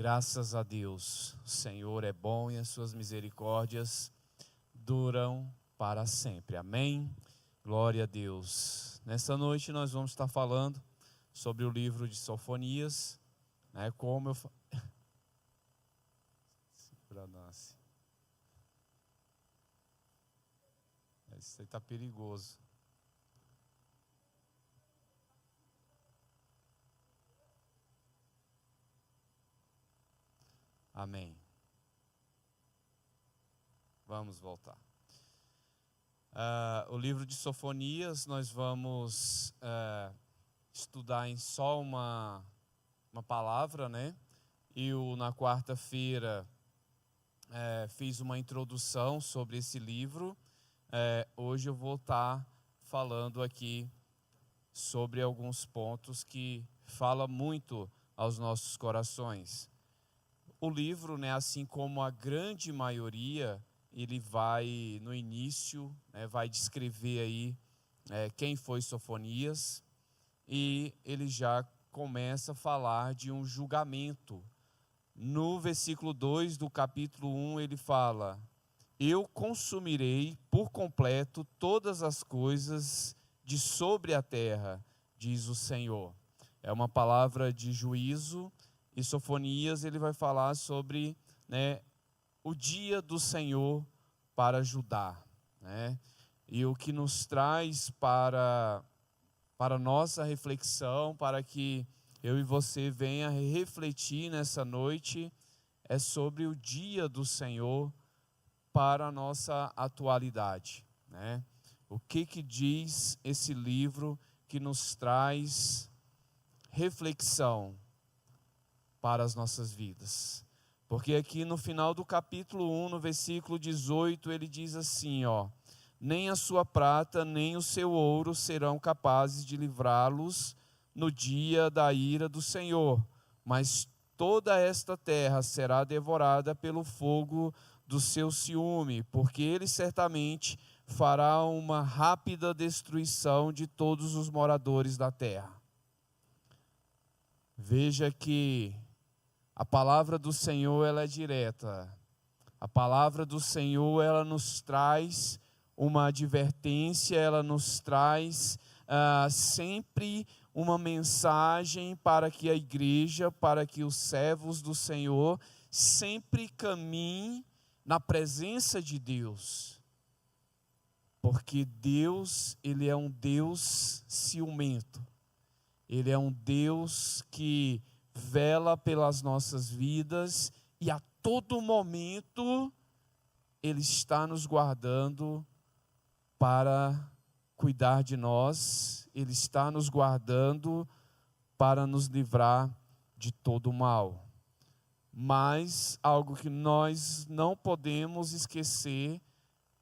Graças a Deus, o Senhor é bom e as suas misericórdias duram para sempre. Amém? Glória a Deus. Nessa noite nós vamos estar falando sobre o livro de Sofonias, como eu isso aí está perigoso. Amém. Vamos voltar. O livro de Sofonias nós vamos estudar em só uma palavra, né? Na quarta-feira fiz uma introdução sobre esse livro. Hoje eu vou estar falando aqui sobre alguns pontos que falam muito aos nossos corações. O livro, assim como a grande maioria, ele vai, no início, vai descrever aí quem foi Sofonias, e ele já começa a falar de um julgamento. No versículo 2 do capítulo 1, ele fala: eu consumirei por completo todas as coisas de sobre a terra, diz o Senhor. É uma palavra de juízo. E Sofonias ele vai falar sobre o dia do Senhor para Judá, e o que nos traz para nossa reflexão, para que eu e você venha refletir nessa noite, é sobre o dia do Senhor para a nossa atualidade. O que diz esse livro que nos traz reflexão para as nossas vidas? Porque aqui no final do capítulo 1, no versículo 18, ele diz assim, nem a sua prata, nem o seu ouro serão capazes de livrá-los no dia da ira do Senhor, mas toda esta terra será devorada pelo fogo do seu ciúme, porque ele certamente fará uma rápida destruição de todos os moradores da terra. Veja que a palavra do Senhor, ela é direta. A palavra do Senhor, ela nos traz uma advertência, ela nos traz sempre uma mensagem para que a igreja, para que os servos do Senhor sempre caminhem na presença de Deus. Porque Deus, ele é um Deus ciumento. Ele é um Deus que vela pelas nossas vidas e a todo momento Ele está nos guardando para cuidar de nós. Ele está nos guardando para nos livrar de todo o mal. Mas algo que nós não podemos esquecer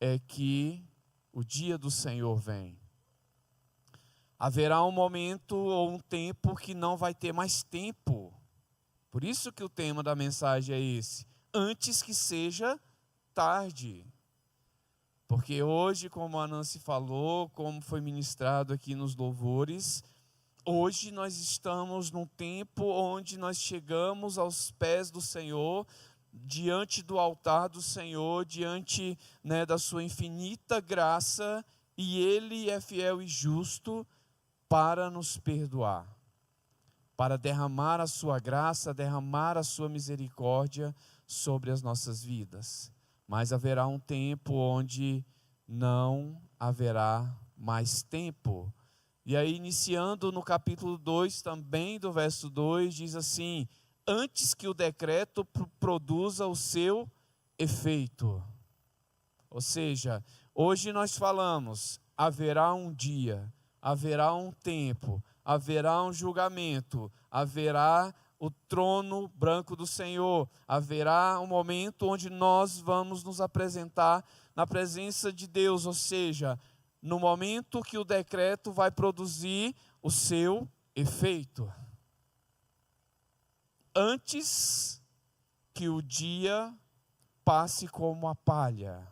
é que o dia do Senhor vem. Haverá um momento ou um tempo que não vai ter mais tempo. Por isso que o tema da mensagem é esse: antes que seja tarde. Porque hoje, como a Nancy falou, como foi ministrado aqui nos louvores, hoje nós estamos num tempo onde nós chegamos aos pés do Senhor, diante do altar do Senhor, diante da sua infinita graça, e Ele é fiel e justo para nos perdoar, para derramar a sua graça, derramar a sua misericórdia sobre as nossas vidas. Mas haverá um tempo onde não haverá mais tempo. E aí, iniciando no capítulo 2, também do verso 2, diz assim: antes que o decreto produza o seu efeito. Ou seja, hoje nós falamos, haverá um dia, haverá um tempo, haverá um julgamento, haverá o trono branco do Senhor, haverá um momento onde nós vamos nos apresentar na presença de Deus, ou seja, no momento que o decreto vai produzir o seu efeito. Antes que o dia passe como a palha.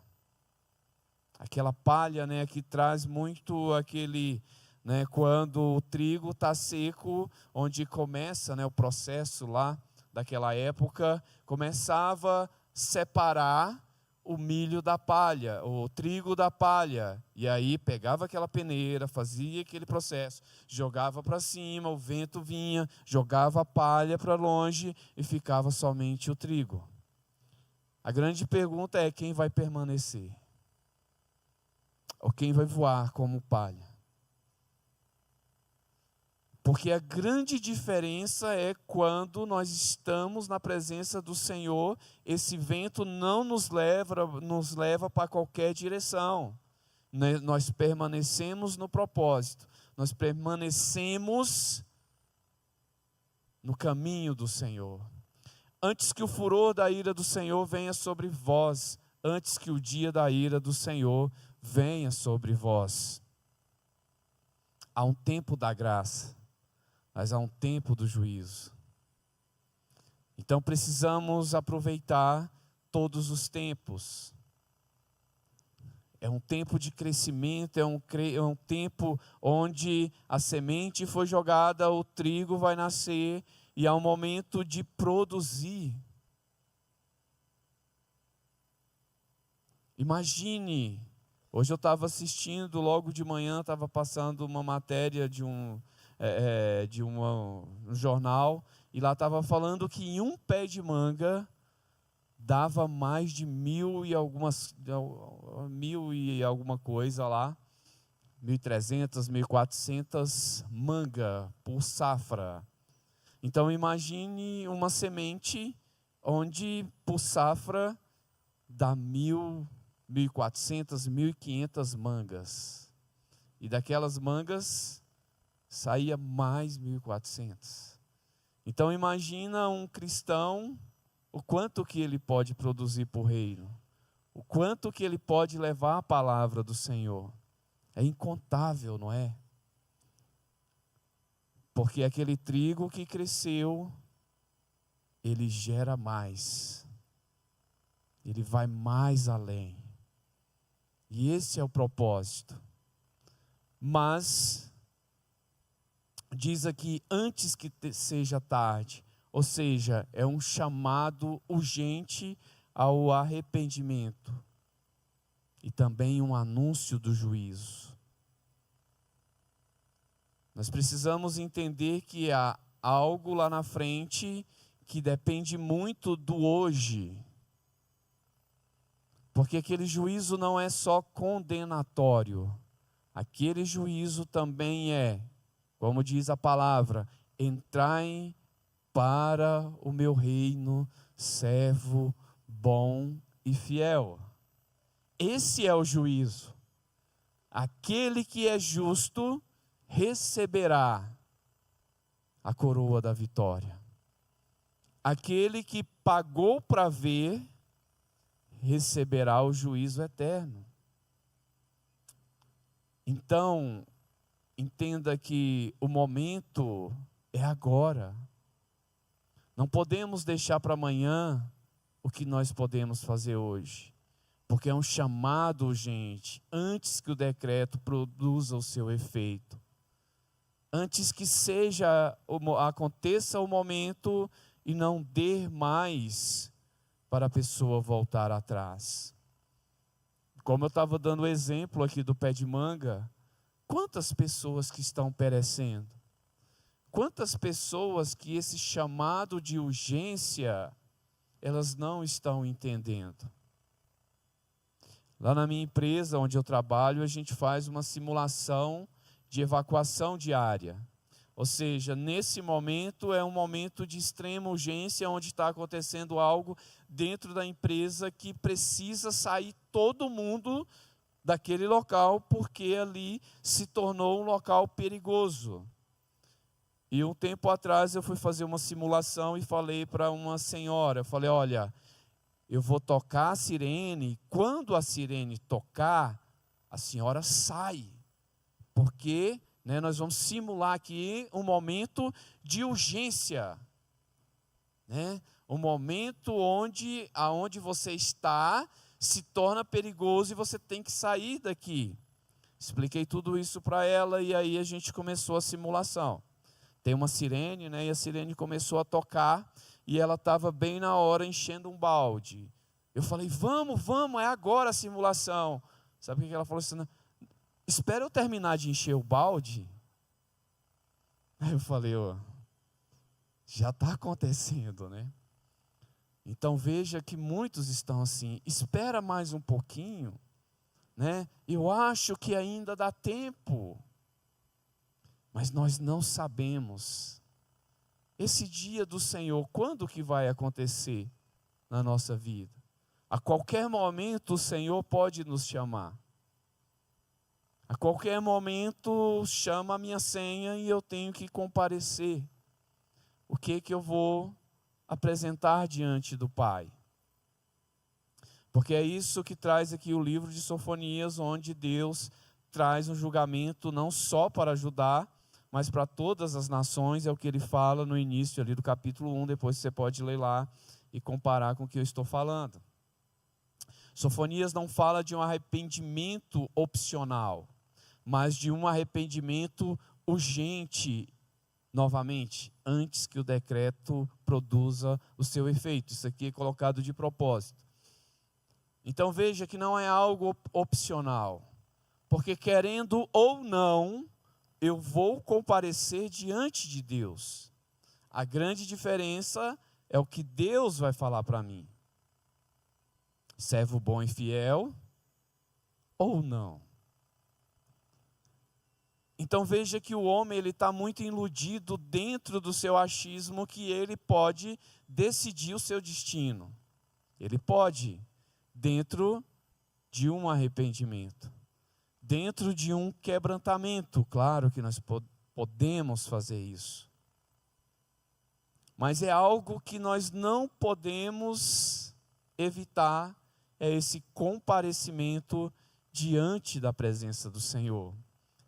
Aquela palha, que traz muito aquele, quando o trigo está seco, onde começa o processo lá daquela época começava a separar o milho da palha, o trigo da palha. E aí pegava aquela peneira, fazia aquele processo, jogava para cima, o vento vinha, jogava a palha para longe e ficava somente o trigo. A grande pergunta é: quem vai permanecer? Ou quem vai voar como palha? Porque a grande diferença é quando nós estamos na presença do Senhor, esse vento não nos leva para qualquer direção. Nós permanecemos no propósito, nós permanecemos no caminho do Senhor. Antes que o furor da ira do Senhor venha sobre vós, antes que o dia da ira do Senhor venha sobre vós. Há um tempo da graça, mas há um tempo do juízo. Então precisamos aproveitar todos os tempos. É um tempo de crescimento, é um tempo onde a semente foi jogada, o trigo vai nascer e há um momento de produzir. Imagine, hoje eu estava assistindo, logo de manhã estava passando uma matéria de um jornal, e lá estava falando que em um pé de manga dava mais de 1.000 e alguma coisa lá, 1.300, 1.400 manga por safra. Então imagine uma semente onde por safra dá 1.000, 1.400, 1.500 mangas. E daquelas mangas saía mais 1.400. Então imagina um cristão, o quanto que ele pode produzir por reino, o quanto que ele pode levar a palavra do Senhor. É incontável, não é? Porque aquele trigo que cresceu, ele gera mais, ele vai mais além. E esse é o propósito. Mas diz aqui, antes que seja tarde, ou seja, é um chamado urgente ao arrependimento e também um anúncio do juízo. Nós precisamos entender que há algo lá na frente que depende muito do hoje, porque aquele juízo não é só condenatório, aquele juízo também é, como diz a palavra, entrai para o meu reino, servo bom e fiel. Esse é o juízo. Aquele que é justo receberá a coroa da vitória. Aquele que pagou para ver, receberá o juízo eterno. Então, entenda que o momento é agora. Não podemos deixar para amanhã o que nós podemos fazer hoje. Porque é um chamado urgente, antes que o decreto produza o seu efeito. Antes que aconteça o momento e não dê mais para a pessoa voltar atrás. Como eu estava dando o exemplo aqui do pé de manga, quantas pessoas que estão perecendo? Quantas pessoas que esse chamado de urgência, elas não estão entendendo? Lá na minha empresa, onde eu trabalho, a gente faz uma simulação de evacuação diária. Ou seja, nesse momento é um momento de extrema urgência, onde está acontecendo algo dentro da empresa que precisa sair todo mundo daquele local, porque ali se tornou um local perigoso. E um tempo atrás eu fui fazer uma simulação e falei para uma senhora, eu falei, olha, eu vou tocar a sirene, quando a sirene tocar, a senhora sai, porque nós vamos simular aqui um momento de urgência, um momento aonde você está se torna perigoso e você tem que sair daqui. Expliquei tudo isso para ela e aí a gente começou a simulação. Tem uma sirene, e a sirene começou a tocar e ela estava bem na hora enchendo um balde. Eu falei, vamos, é agora a simulação. Sabe o que ela falou assim? Espera eu terminar de encher o balde. Aí eu falei, já está acontecendo, né? Então veja que muitos estão assim, espera mais um pouquinho, né? Eu acho que ainda dá tempo. Mas nós não sabemos. Esse dia do Senhor, quando que vai acontecer na nossa vida? A qualquer momento o Senhor pode nos chamar. A qualquer momento chama a minha senha e eu tenho que comparecer. O que eu vou apresentar diante do Pai? Porque é isso que traz aqui o livro de Sofonias, onde Deus traz um julgamento não só para Judá, mas para todas as nações. É o que ele fala no início ali do capítulo 1, depois você pode ler lá e comparar com o que eu estou falando. Sofonias não fala de um arrependimento opcional, mas de um arrependimento urgente, novamente, antes que o decreto produza o seu efeito. Isso aqui é colocado de propósito. Então veja que não é algo opcional, porque querendo ou não, eu vou comparecer diante de Deus. A grande diferença é o que Deus vai falar para mim. Servo bom e fiel ou não? Então veja que o homem está muito iludido dentro do seu achismo que ele pode decidir o seu destino. Ele pode, dentro de um arrependimento, dentro de um quebrantamento. Claro que nós podemos fazer isso. Mas é algo que nós não podemos evitar, é esse comparecimento diante da presença do Senhor.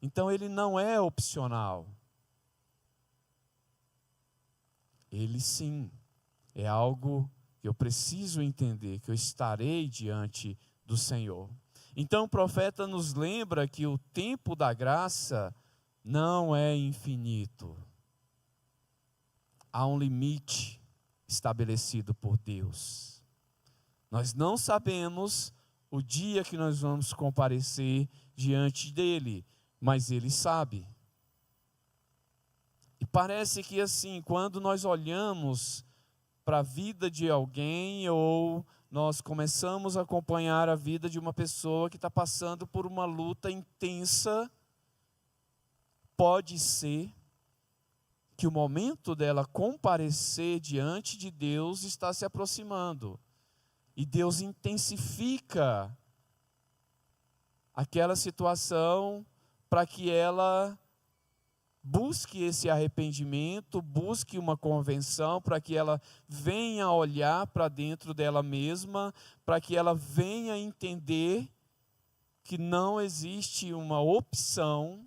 Então ele não é opcional. Ele sim, é algo que eu preciso entender, que eu estarei diante do Senhor. Então o profeta nos lembra que o tempo da graça não é infinito. Há um limite estabelecido por Deus. Nós não sabemos o dia que nós vamos comparecer diante dele, mas ele sabe. E parece que assim, quando nós olhamos para a vida de alguém, ou nós começamos a acompanhar a vida de uma pessoa que está passando por uma luta intensa, pode ser que o momento dela comparecer diante de Deus está se aproximando. E Deus intensifica aquela situação para que ela busque esse arrependimento, busque uma convenção, para que ela venha olhar para dentro dela mesma, para que ela venha entender que não existe uma opção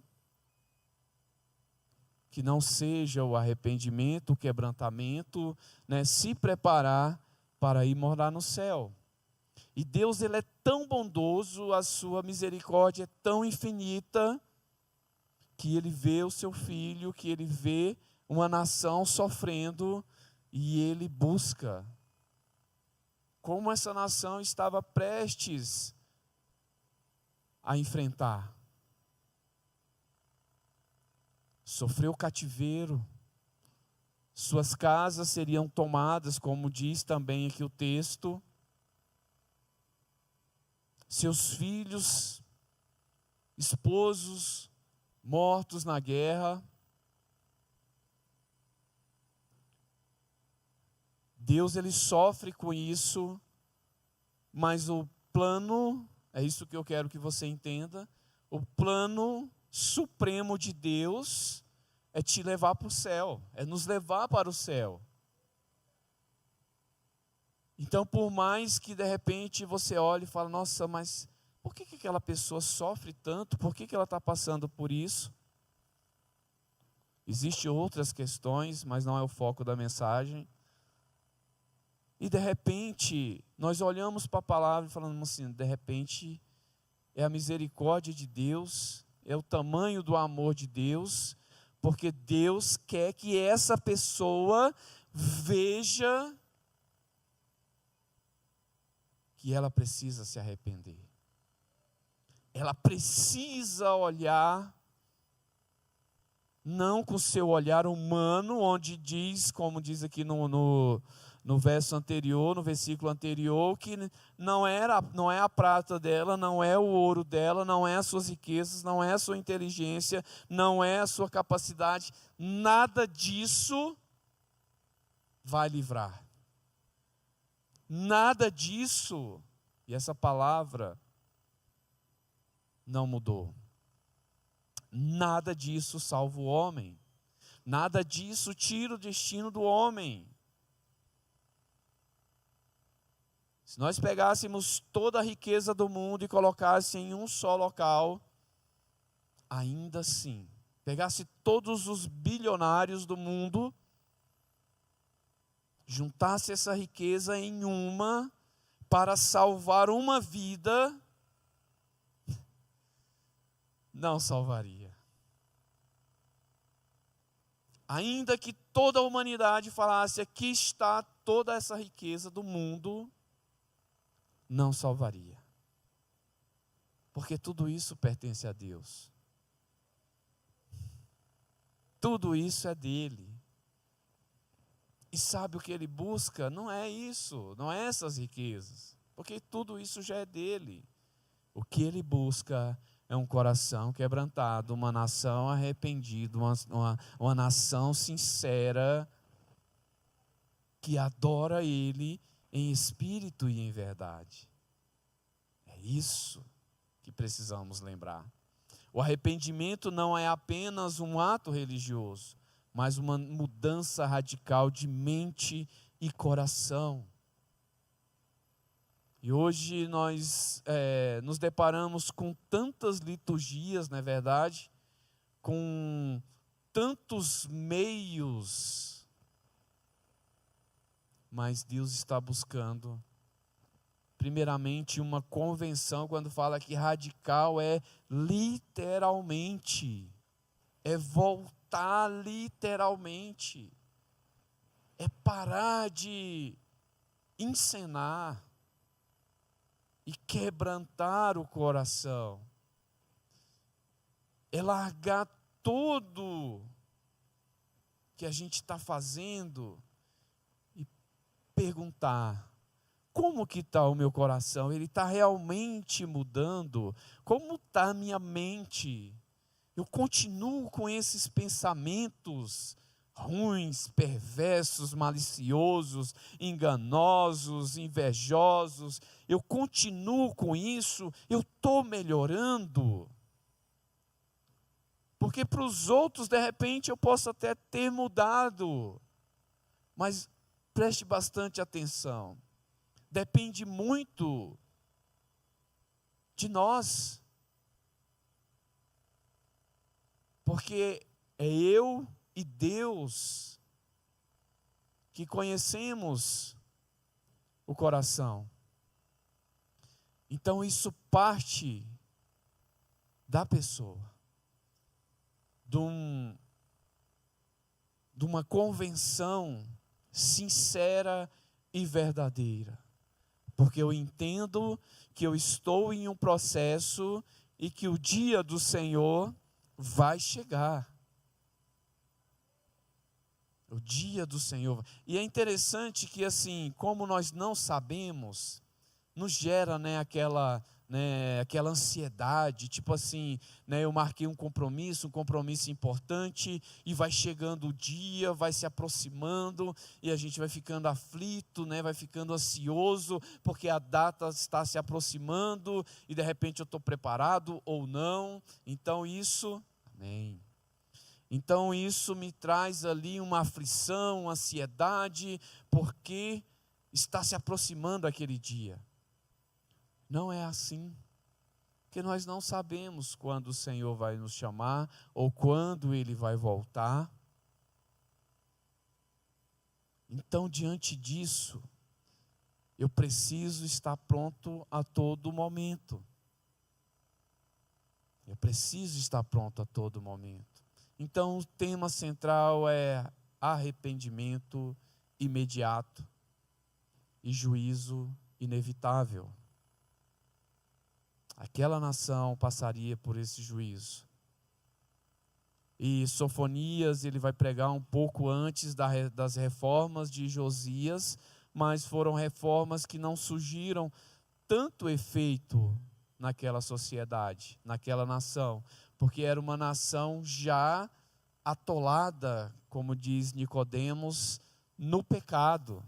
que não seja o arrependimento, o quebrantamento, né, se preparar para ir morar no céu. E Deus, ele é tão bondoso, a sua misericórdia é tão infinita, que ele vê o seu filho, que ele vê uma nação sofrendo, e ele busca. Como essa nação estava prestes a enfrentar. Sofreu cativeiro, suas casas seriam tomadas, como diz também aqui o texto, seus filhos, esposos, mortos na guerra. Deus, ele sofre com isso, mas o plano, é isso que eu quero que você entenda, o plano supremo de Deus é te levar para o céu, é nos levar para o céu. Então, por mais que de repente você olhe e fale, nossa, mas por que aquela pessoa sofre tanto? Por que ela está passando por isso? Existem outras questões, mas não é o foco da mensagem. E de repente, nós olhamos para a palavra e falamos assim, de repente, é a misericórdia de Deus, é o tamanho do amor de Deus, porque Deus quer que essa pessoa veja que ela precisa se arrepender. Ela precisa olhar, não com seu olhar humano, onde diz, como diz aqui no verso anterior, no versículo anterior, que não é a prata dela, não é o ouro dela, não é as suas riquezas, não é a sua inteligência, não é a sua capacidade, nada disso vai livrar. Nada disso, e essa palavra não mudou. Nada disso salva o homem. Nada disso tira o destino do homem. Se nós pegássemos toda a riqueza do mundo e colocássemos em um só local, ainda assim, pegasse todos os bilionários do mundo, juntasse essa riqueza em uma para salvar uma vida, não salvaria. Ainda que toda a humanidade falasse, aqui está toda essa riqueza do mundo, não salvaria. Porque tudo isso pertence a Deus. Tudo isso é dele. E sabe o que ele busca? Não é isso, não é essas riquezas. Porque tudo isso já é dele. O que ele busca é um coração quebrantado, uma nação arrependida, uma nação sincera, que adora ele em espírito e em verdade. É isso que precisamos lembrar. O arrependimento não é apenas um ato religioso, mas uma mudança radical de mente e coração. E hoje nós nos deparamos com tantas liturgias, não é verdade? Com tantos meios, mas Deus está buscando, primeiramente, uma convenção. Quando fala que radical é literalmente, é voltar literalmente, é parar de encenar e quebrantar o coração, é largar tudo que a gente está fazendo e perguntar: como que está o meu coração? Ele está realmente mudando? Como está a minha mente? Eu continuo com esses pensamentos ruins, perversos, maliciosos, enganosos, invejosos? Eu continuo com isso? Eu estou melhorando? Porque para os outros, de repente, eu posso até ter mudado, mas preste bastante atenção. Depende muito de nós, porque é eu e Deus que conhecemos o coração. Então isso parte da pessoa, de uma convenção sincera e verdadeira. Porque eu entendo que eu estou em um processo e que o dia do Senhor vai chegar. O dia do Senhor. E é interessante que, assim, como nós não sabemos, nos gera, aquela ansiedade, tipo assim, eu marquei um compromisso importante, e vai chegando o dia, vai se aproximando, e a gente vai ficando aflito, vai ficando ansioso, porque a data está se aproximando, e de repente eu estou preparado ou não. Então isso, amém. Então isso me traz ali uma aflição, uma ansiedade, porque está se aproximando aquele dia. Não é assim, porque nós não sabemos quando o Senhor vai nos chamar, ou quando Ele vai voltar. Então, diante disso, eu preciso estar pronto a todo momento. Eu preciso estar pronto a todo momento. Então, o tema central é arrependimento imediato e juízo inevitável. Aquela nação passaria por esse juízo. E Sofonias, ele vai pregar um pouco antes das reformas de Josias, mas foram reformas que não surgiram tanto efeito naquela sociedade, naquela nação, porque era uma nação já atolada, como diz Nicodemos, no pecado.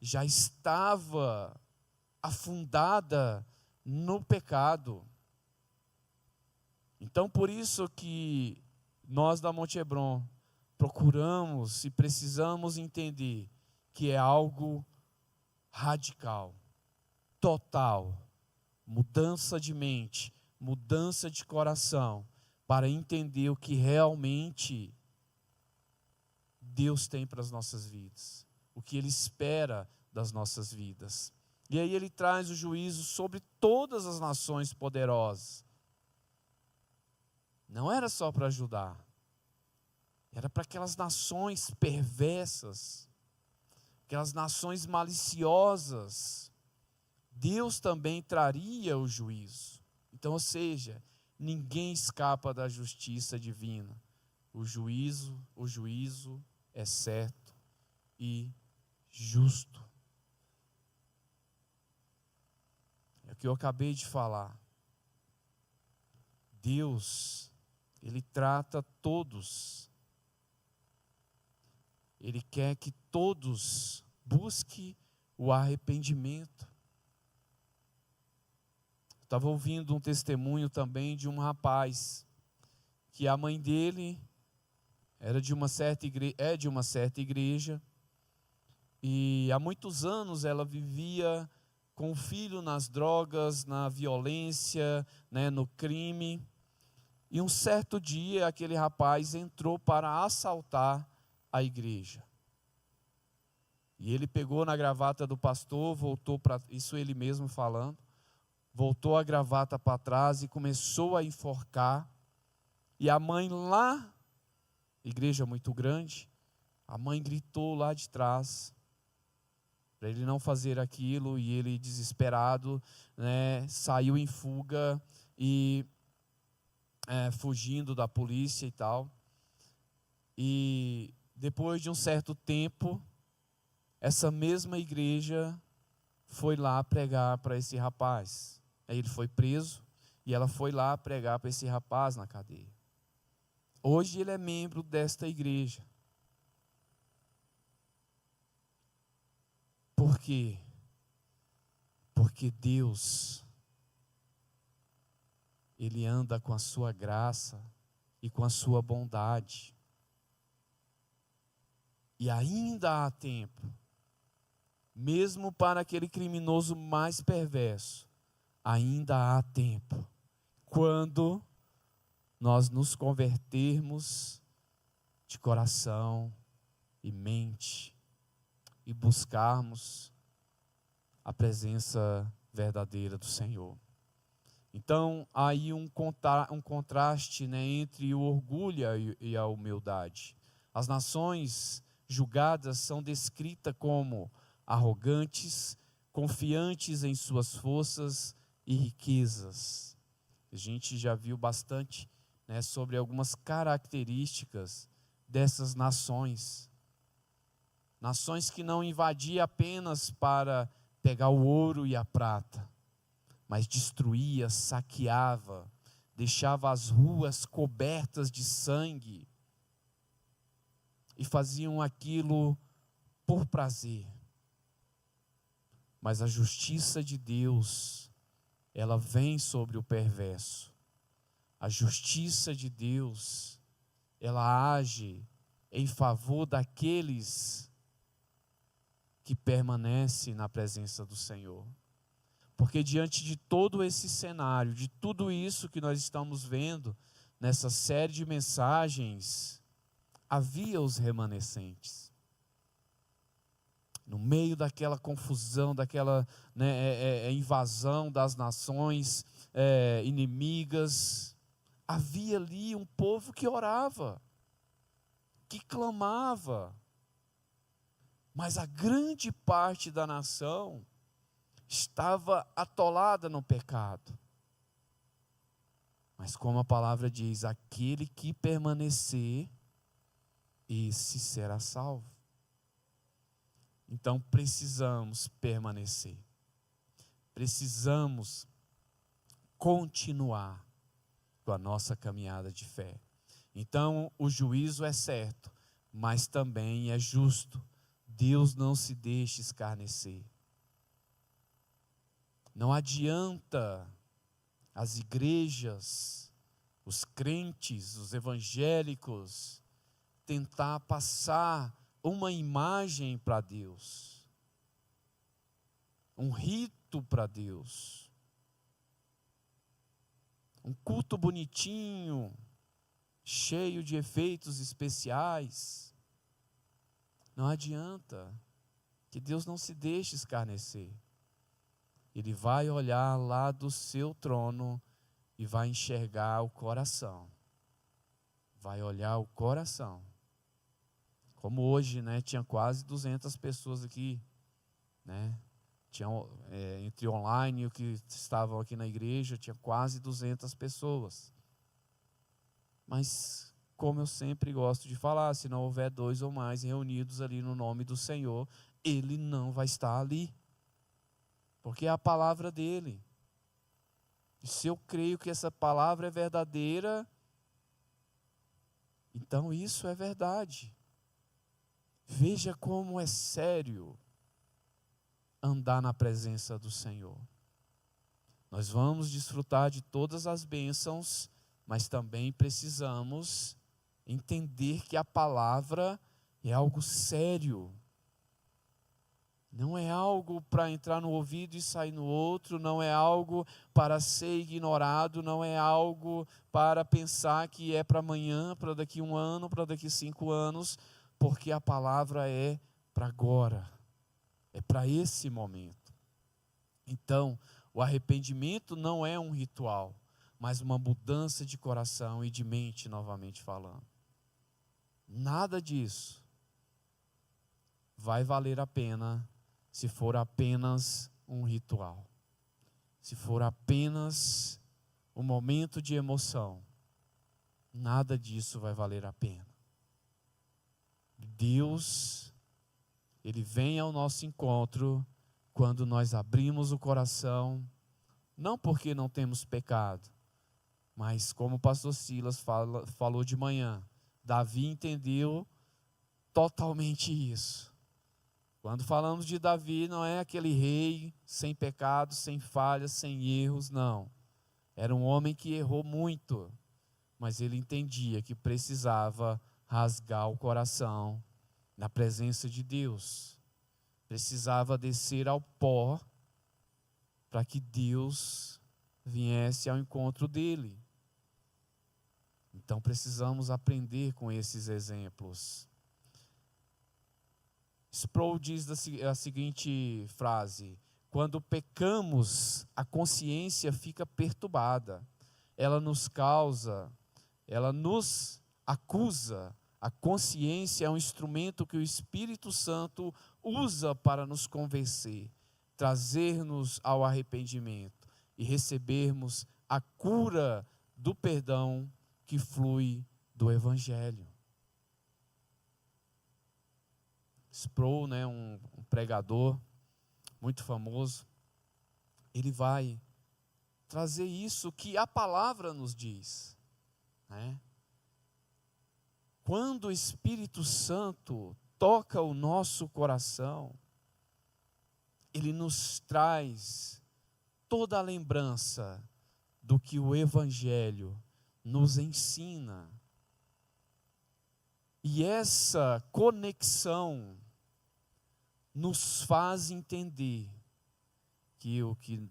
Já estava afundada no pecado. Então, por isso que nós da Monte Hebron procuramos e precisamos entender que é algo radical, total, mudança de mente, mudança de coração, para entender o que realmente Deus tem para as nossas vidas, o que Ele espera das nossas vidas. E aí Ele traz o juízo sobre todas as nações poderosas. Não era só para ajudar, era para aquelas nações perversas, aquelas nações maliciosas. Deus também traria o juízo. Então, ou seja, ninguém escapa da justiça divina. O juízo é certo e justo. É o que eu acabei de falar. Deus, Ele trata todos. Ele quer que todos busquem o arrependimento. Estava ouvindo um testemunho também de um rapaz, que a mãe dele é de uma certa igreja, e há muitos anos ela vivia com o filho nas drogas, na violência, no crime. E um certo dia aquele rapaz entrou para assaltar a igreja. E ele pegou na gravata do pastor, voltou para, isso ele mesmo falando, voltou a gravata para trás e começou a enforcar. E a mãe lá, igreja muito grande, a mãe gritou lá de trás, para ele não fazer aquilo, e ele desesperado, saiu em fuga e fugindo da polícia e tal. E depois de um certo tempo, essa mesma igreja foi lá pregar para esse rapaz. Aí ele foi preso e ela foi lá pregar para esse rapaz na cadeia. Hoje ele é membro desta igreja. Por quê? Porque Deus, Ele anda com a sua graça e com a sua bondade. E ainda há tempo, mesmo para aquele criminoso mais perverso, ainda há tempo, quando nós nos convertermos de coração e mente e buscarmos a presença verdadeira do Senhor. Então, há aí um contraste, entre o orgulho e a humildade. As nações julgadas são descritas como arrogantes, confiantes em suas forças e riquezas. A gente já viu bastante, sobre algumas características dessas nações. Nações que não invadiam apenas para pegar o ouro e a prata, mas destruía, saqueava, deixava as ruas cobertas de sangue e faziam aquilo por prazer. Mas a justiça de Deus, ela vem sobre o perverso. A justiça de Deus, ela age em favor daqueles que permanecem na presença do Senhor. Porque diante de todo esse cenário, de tudo isso que nós estamos vendo nessa série de mensagens, havia os remanescentes. No meio daquela confusão, daquela invasão das nações inimigas, havia ali um povo que orava, que clamava, Mas a grande parte da nação estava atolada no pecado. Mas como a palavra diz, aquele que permanecer, esse será salvo. Então precisamos permanecer. Precisamos continuar com a nossa caminhada de fé. Então o juízo é certo, mas também é justo. Deus não se deixa escarnecer. Não adianta as igrejas, os crentes, os evangélicos, tentar passar uma imagem para Deus, um rito para Deus, um culto bonitinho, cheio de efeitos especiais. Não adianta, que Deus não se deixe escarnecer. Ele vai olhar lá do seu trono e vai enxergar o coração. Vai olhar o coração. Como hoje, né, tinha quase 200 pessoas aqui, né? Tinha, entre online e o que estavam aqui na igreja, tinha quase 200 pessoas. Mas, como eu sempre gosto de falar, se não houver 2 ou mais reunidos ali no nome do Senhor, Ele não vai estar ali. Porque é a palavra dele. E se eu creio que essa palavra é verdadeira, então isso é verdade. Veja como é sério andar na presença do Senhor. Nós vamos desfrutar de todas as bênçãos, mas também precisamos entender que a palavra é algo sério. Não é algo para entrar no ouvido e sair no outro, não é algo para ser ignorado, não é algo para pensar que é para amanhã, para daqui 1 ano, para daqui 5 anos, porque a palavra é para agora, é para esse momento. Então, o arrependimento não é um ritual, mas uma mudança de coração e de mente, novamente falando. Nada disso vai valer a pena se for apenas um ritual, se for apenas um momento de emoção. Nada disso vai valer a pena. Deus, Ele vem ao nosso encontro quando nós abrimos o coração, não porque não temos pecado, mas como o pastor Silas falou de manhã, Davi entendeu totalmente isso. Quando falamos de Davi, não é aquele rei sem pecado, sem falhas, sem erros, não. Era um homem que errou muito, mas ele entendia que precisava rasgar o coração na presença de Deus. Precisava descer ao pó para que Deus viesse ao encontro dele. Então precisamos aprender com esses exemplos. Sproul diz a seguinte frase: quando pecamos, a consciência fica perturbada. Ela nos acusa. A consciência é um instrumento que o Espírito Santo usa para nos convencer, trazer-nos ao arrependimento e recebermos a cura do perdão que flui do Evangelho. Sproul, né, um pregador muito famoso, ele vai trazer isso que a palavra nos diz, né? Quando o Espírito Santo toca o nosso coração, ele nos traz toda a lembrança do que o Evangelho nos ensina. E essa conexão nos faz entender que o que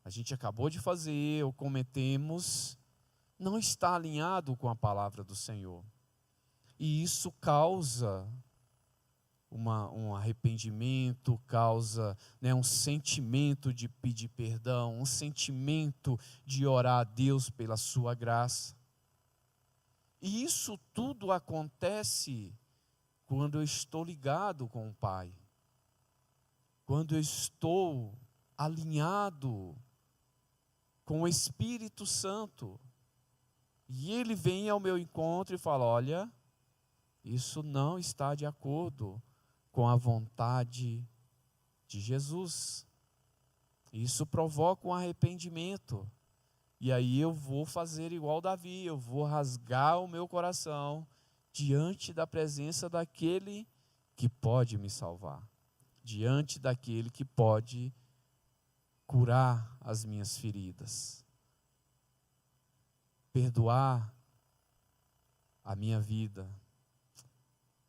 a gente acabou de fazer ou cometemos não está alinhado com a palavra do Senhor. E isso causa um arrependimento, causa, né, um sentimento de pedir perdão, um sentimento de orar a Deus pela sua graça. E isso tudo acontece quando eu estou ligado com o Pai, quando eu estou alinhado com o Espírito Santo, e Ele vem ao meu encontro e fala: olha, isso não está de acordo com a vontade de Jesus. Isso provoca um arrependimento. E aí eu vou fazer igual Davi, eu vou rasgar o meu coração diante da presença daquele que pode me salvar, diante daquele que pode curar as minhas feridas, perdoar a minha vida,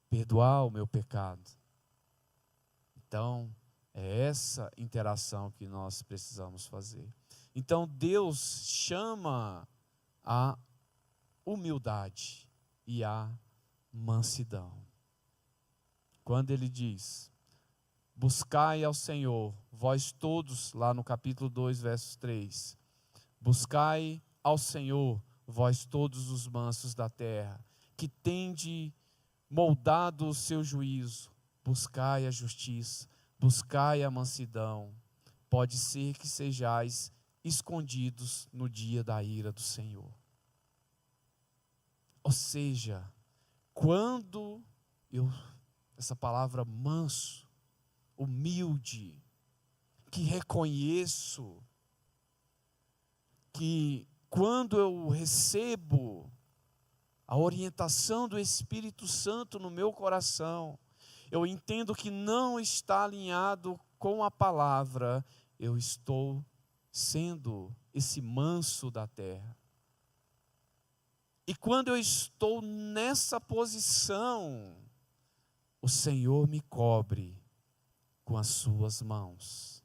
perdoar o meu pecado. Então, é essa interação que nós precisamos fazer. Então, Deus chama a humildade e a mansidão. Quando Ele diz: buscai ao Senhor, vós todos, lá no capítulo 2, versos 3. Buscai ao Senhor, vós todos os mansos da terra, que tende moldado o seu juízo. Buscai a justiça, buscai a mansidão. Pode ser que sejais escondidos no dia da ira do Senhor. Ou seja, quando essa palavra manso, humilde, que reconheço que quando eu recebo a orientação do Espírito Santo no meu coração, eu entendo que não está alinhado com a palavra, eu estou sendo esse manso da terra. E quando eu estou nessa posição, o Senhor me cobre com as suas mãos.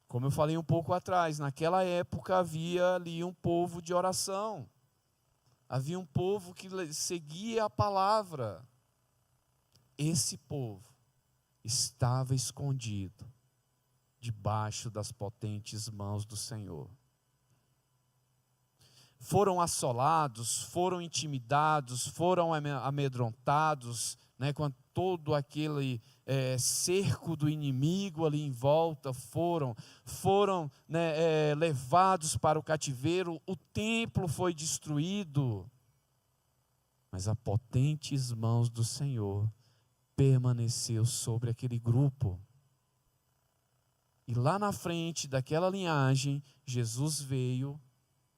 Como eu falei um pouco atrás, naquela época havia ali um povo de oração. Havia um povo que seguia a palavra. Esse povo estava escondido debaixo das potentes mãos do Senhor. Foram assolados, foram intimidados, foram amedrontados, com todo aquele cerco do inimigo ali em volta, foram levados para o cativeiro, o templo foi destruído, mas as potentes mãos do Senhor permaneceu sobre aquele grupo. E lá na frente daquela linhagem, Jesus veio,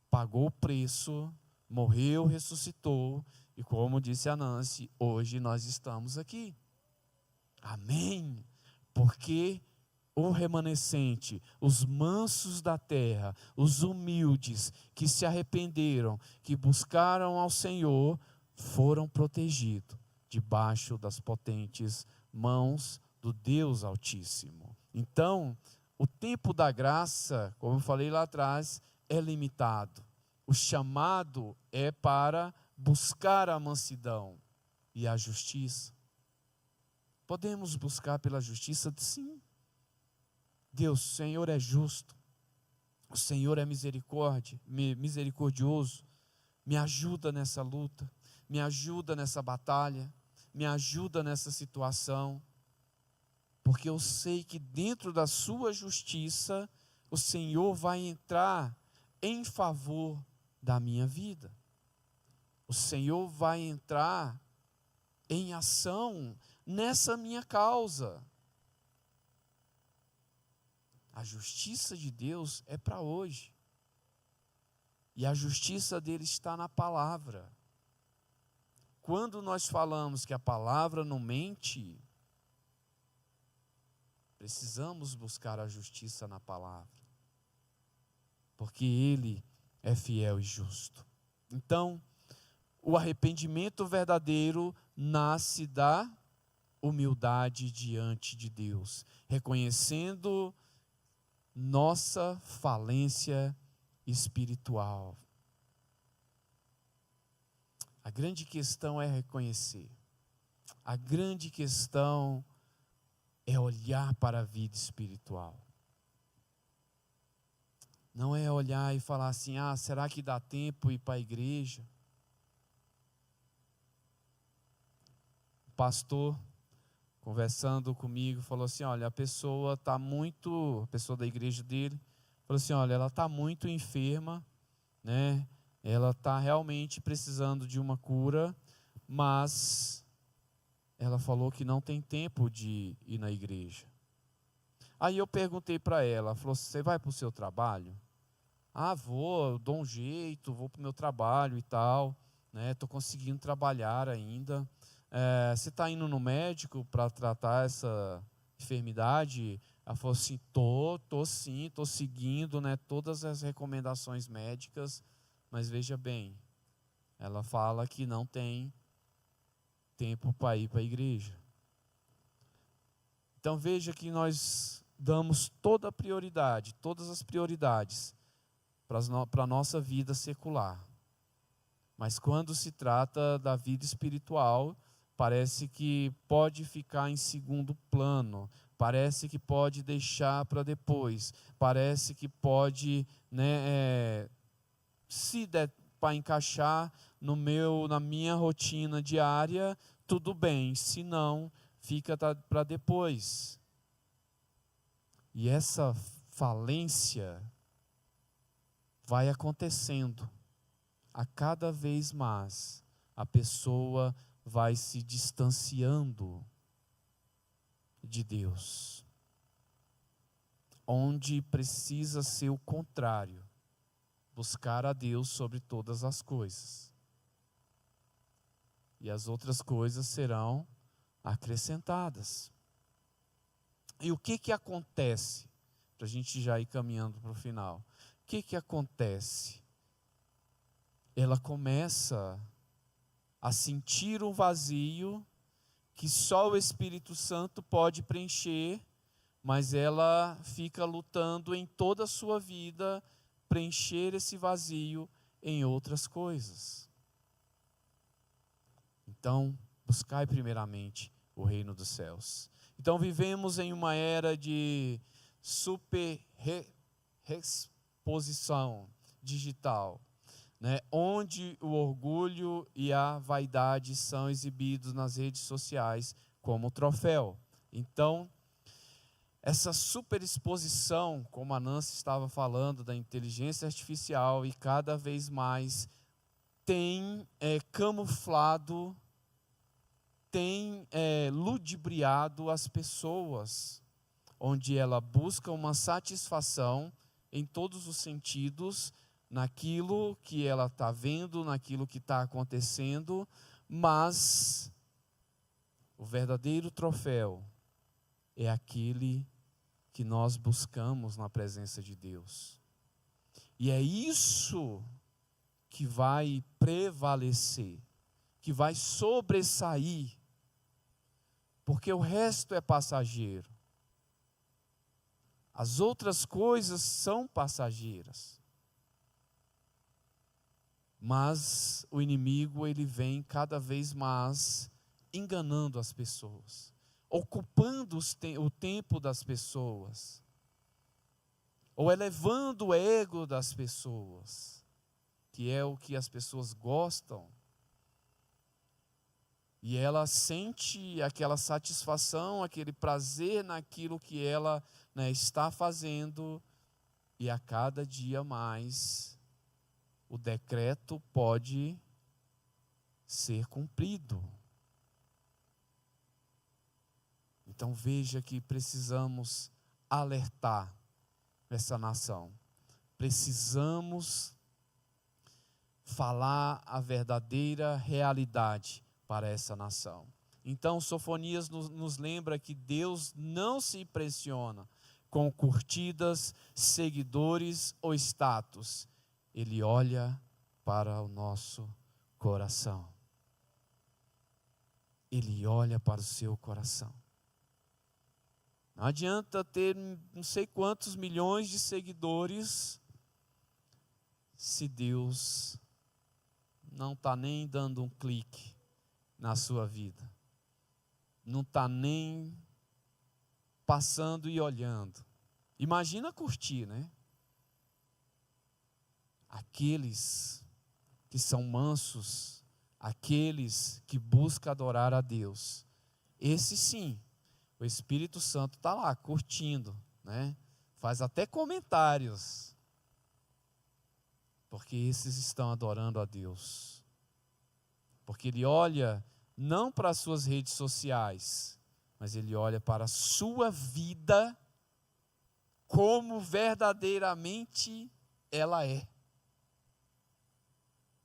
pagou o preço, morreu, ressuscitou, e como disse a Nancy, hoje nós estamos aqui. Amém? Porque o remanescente, os mansos da terra, os humildes, que se arrependeram, que buscaram ao Senhor, foram protegidos debaixo das potentes mãos do Deus Altíssimo. Então, o tempo da graça, como eu falei lá atrás, é limitado. O chamado é para buscar a mansidão e a justiça. Podemos buscar pela justiça? Sim. Deus, o Senhor é justo. O Senhor é misericordioso. Me ajuda nessa luta. Me ajuda nessa batalha. Me ajuda nessa situação. Porque eu sei que dentro da sua justiça, o Senhor vai entrar em favor da minha vida. O Senhor vai entrar em ação nessa minha causa. A justiça de Deus é para hoje. E a justiça dele está na palavra. Quando nós falamos que a palavra não mente, precisamos buscar a justiça na palavra. Porque ele é fiel e justo. Então, o arrependimento verdadeiro nasce da humildade diante de Deus, reconhecendo nossa falência espiritual. A grande questão é reconhecer. A grande questão é olhar para a vida espiritual. Não é olhar e falar assim: será que dá tempo ir para a igreja? pastor, conversando comigo, falou assim, olha, a pessoa da igreja dele, falou assim, olha, ela está muito enferma, né? Ela está realmente precisando de uma cura, mas ela falou que não tem tempo de ir na igreja. Aí eu perguntei para ela, ela falou, você vai para o seu trabalho? Ah, vou, eu dou um jeito, vou para o meu trabalho e tal, né? Estou conseguindo trabalhar ainda. Você está indo no médico para tratar essa enfermidade? Ela falou assim, tô sim, estou seguindo, né, todas as recomendações médicas, mas veja bem, ela fala que não tem tempo para ir para a igreja. Então veja que nós damos toda a prioridade, todas as prioridades para a nossa vida secular. Mas quando se trata da vida espiritual, parece que pode ficar em segundo plano, parece que pode deixar para depois, parece que pode, né, se der para encaixar na minha rotina diária, tudo bem, se não, fica para depois. E essa falência vai acontecendo. A cada vez mais, a pessoa vai se distanciando de Deus. Onde precisa ser o contrário. Buscar a Deus sobre todas as coisas. E as outras coisas serão acrescentadas. E o que acontece? Para a gente já ir caminhando para o final. O que acontece? Ela começa a sentir um vazio que só o Espírito Santo pode preencher, mas ela fica lutando em toda a sua vida preencher esse vazio em outras coisas. Então, buscai primeiramente o reino dos céus. Então, vivemos em uma era de superexposição digital, né, onde o orgulho e a vaidade são exibidos nas redes sociais como troféu. Então, essa superexposição, como a Nancy estava falando, da inteligência artificial, e cada vez mais tem camuflado, tem ludibriado as pessoas, onde ela busca uma satisfação em todos os sentidos, naquilo que ela está vendo, naquilo que está acontecendo, mas o verdadeiro troféu é aquele que nós buscamos na presença de Deus. E é isso que vai prevalecer, que vai sobressair, porque o resto é passageiro. As outras coisas são passageiras. Mas o inimigo, ele vem cada vez mais enganando as pessoas, ocupando o tempo das pessoas, ou elevando o ego das pessoas, que é o que as pessoas gostam, e ela sente aquela satisfação, aquele prazer naquilo que ela, né, está fazendo, e a cada dia mais o decreto pode ser cumprido. Então veja que precisamos alertar essa nação. Precisamos falar a verdadeira realidade para essa nação. Então Sofonias nos lembra que Deus não se impressiona com curtidas, seguidores ou status. Ele olha para o nosso coração. Ele olha para o seu coração. Não adianta ter não sei quantos milhões de seguidores se Deus não está nem dando um clique na sua vida. Não está nem passando e olhando. Imagina curtir, né? Aqueles que são mansos, aqueles que buscam adorar a Deus, esse sim, o Espírito Santo está lá, curtindo, né? Faz até comentários, porque esses estão adorando a Deus. Porque ele olha não para as suas redes sociais, mas ele olha para a sua vida como verdadeiramente ela é.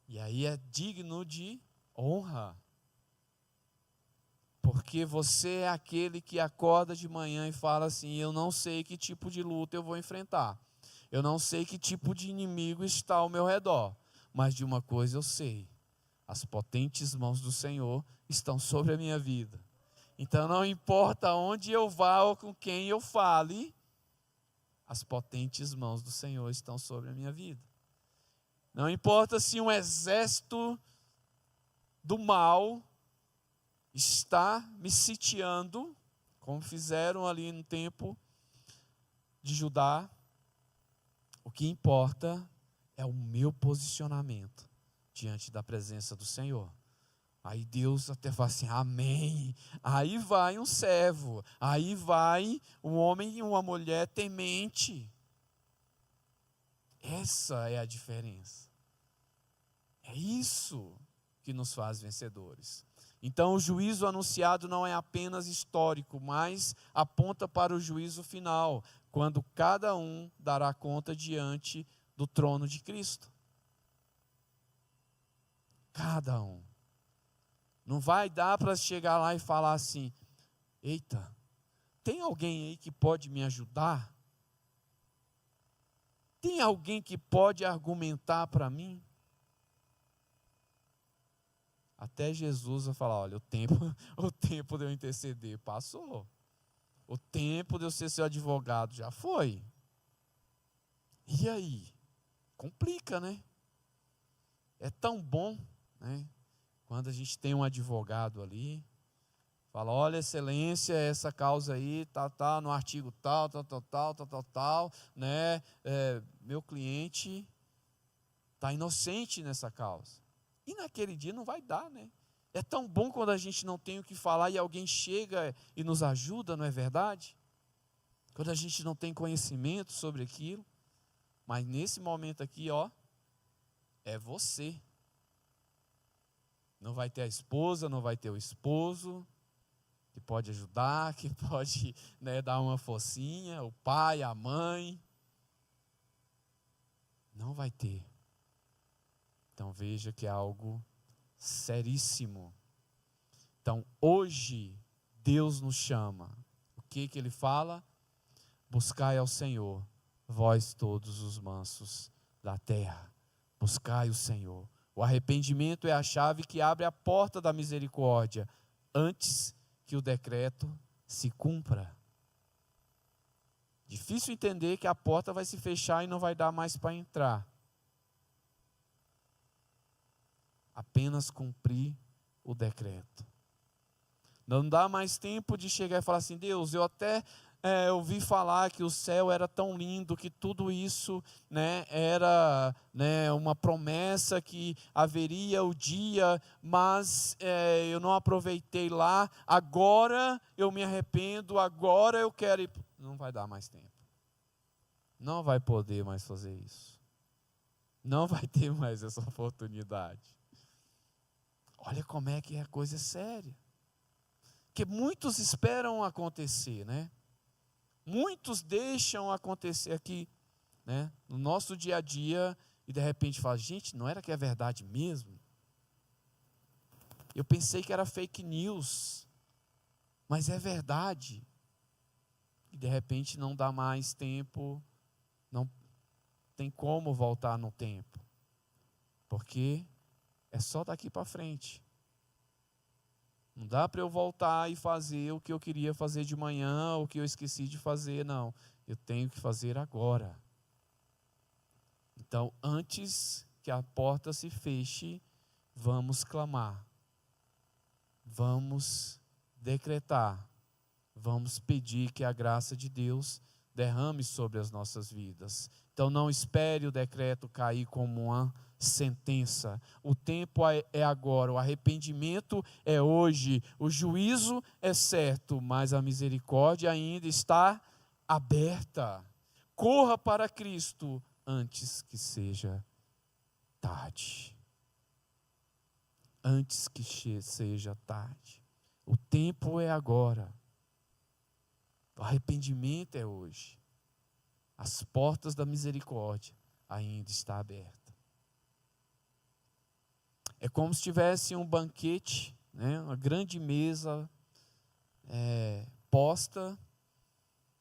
E aí é digno de honra. Porque você é aquele que acorda de manhã e fala assim: eu não sei que tipo de luta eu vou enfrentar. Eu não sei que tipo de inimigo está ao meu redor. Mas de uma coisa eu sei: as potentes mãos do Senhor estão sobre a minha vida. Então não importa onde eu vá ou com quem eu fale, as potentes mãos do Senhor estão sobre a minha vida. Não importa se um exército do mal está me sitiando, como fizeram ali no tempo de Judá, o que importa é o meu posicionamento diante da presença do Senhor. Aí Deus até fala assim: amém. Aí vai um servo, aí vai um homem e uma mulher temente. Essa é a diferença. É isso que nos faz vencedores. Então o juízo anunciado não é apenas histórico, mas aponta para o juízo final, quando cada um dará conta diante do trono de Cristo. Cada um. Não vai dar para chegar lá e falar assim: eita, tem alguém aí que pode me ajudar? Tem alguém que pode argumentar para mim? Até Jesus vai falar: olha, o tempo de eu interceder passou. O tempo de eu ser seu advogado já foi. E aí? Complica, né? É tão bom, né? Quando a gente tem um advogado ali, fala: olha, excelência, essa causa aí, tá no artigo tal, né? Meu cliente está inocente nessa causa. E naquele dia não vai dar, né? É tão bom quando a gente não tem o que falar e alguém chega e nos ajuda, não é verdade? Quando a gente não tem conhecimento sobre aquilo. Mas nesse momento aqui, ó, é você. Não vai ter a esposa, não vai ter o esposo, que pode ajudar, que pode, né, dar uma forcinha, o pai, a mãe. Não vai ter. Então veja que é algo seríssimo. Então hoje Deus nos chama. O que ele fala? Buscai ao Senhor, vós todos os mansos da terra. Buscai o Senhor. O arrependimento é a chave que abre a porta da misericórdia antes que o decreto se cumpra. Difícil entender que a porta vai se fechar e não vai dar mais para entrar. Apenas cumprir o decreto. Não dá mais tempo de chegar e falar assim: Deus, eu até ouvi falar que o céu era tão lindo, que tudo isso, né, era, né, uma promessa que haveria o dia, mas eu não aproveitei lá, agora eu me arrependo, agora eu quero ir. Não vai dar mais tempo. Não vai poder mais fazer isso. Não vai ter mais essa oportunidade. Olha como é que a coisa é séria. Porque muitos esperam acontecer, né? Muitos deixam acontecer aqui, né, no nosso dia a dia, e de repente falam: gente, não era que é verdade mesmo? Eu pensei que era fake news, mas é verdade. E de repente não dá mais tempo, não tem como voltar no tempo, porque é só daqui para frente. Não dá para eu voltar e fazer o que eu queria fazer de manhã, o que eu esqueci de fazer, não. Eu tenho que fazer agora. Então, antes que a porta se feche, vamos clamar. Vamos decretar. Vamos pedir que a graça de Deus derrame sobre as nossas vidas. Então não espere o decreto cair como uma sentença. O tempo é agora, o arrependimento é hoje, o juízo é certo, mas a misericórdia ainda está aberta. Corra para Cristo antes que seja tarde. Antes que seja tarde. O tempo é agora. O arrependimento é hoje. As portas da misericórdia ainda estão abertas. É como se tivesse um banquete, né? Uma grande mesa posta.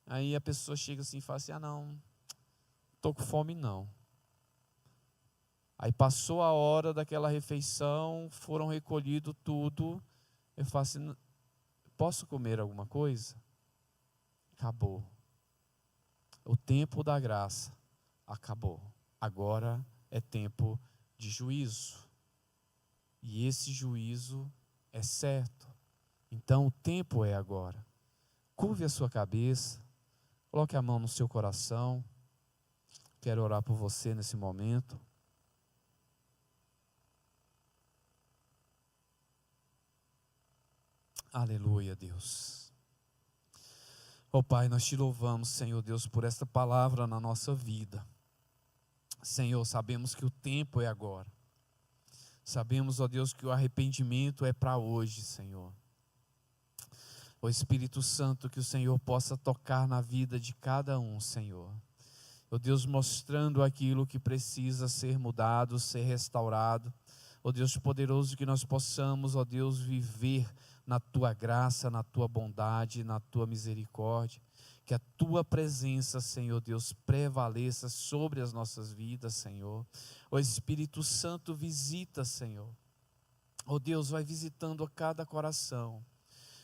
Aí a pessoa chega assim e fala assim: não estou com fome não. Aí passou a hora daquela refeição, foram recolhido tudo. Eu falo assim: posso comer alguma coisa? Acabou. O tempo da graça acabou. Agora é tempo de juízo. E esse juízo é certo. Então o tempo é agora. Curve a sua cabeça. Coloque a mão no seu coração. Quero orar por você nesse momento. Aleluia, Deus. Ó Pai, nós te louvamos, Senhor Deus, por esta palavra na nossa vida. Senhor, sabemos que o tempo é agora. Sabemos, ó Deus, que o arrependimento é para hoje, Senhor. Ó Espírito Santo, que o Senhor possa tocar na vida de cada um, Senhor. Ó Deus, mostrando aquilo que precisa ser mudado, ser restaurado. Ó Deus poderoso, que nós possamos, ó Deus, viver na Tua graça, na Tua bondade, na Tua misericórdia. Que a Tua presença, Senhor Deus, prevaleça sobre as nossas vidas, Senhor. Ó Espírito Santo, visita, Senhor. Ó Deus, vai visitando a cada coração.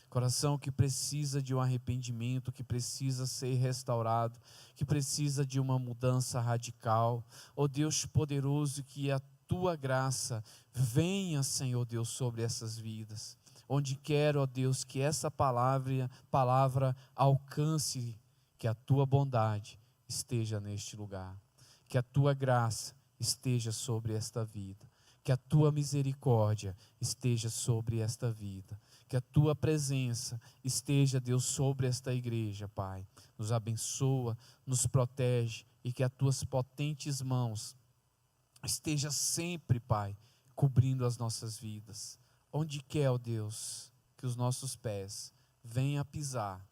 Coração que precisa de um arrependimento, que precisa ser restaurado, que precisa de uma mudança radical. Ó Deus poderoso, que a Tua graça venha, Senhor Deus, sobre essas vidas. Onde quer, ó Deus, que essa palavra alcance, que a Tua bondade esteja neste lugar. Que a Tua graça esteja sobre esta vida. Que a Tua misericórdia esteja sobre esta vida. Que a Tua presença esteja, Deus, sobre esta igreja, Pai. Nos abençoa, nos protege e que as Tuas potentes mãos esteja sempre, Pai, cobrindo as nossas vidas. Onde quer, ó Deus, que os nossos pés venham a pisar,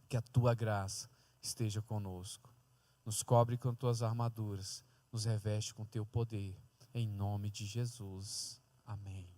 que a Tua graça esteja conosco. Nos cobre com Tuas armaduras, nos reveste com Teu poder. Em nome de Jesus. Amém.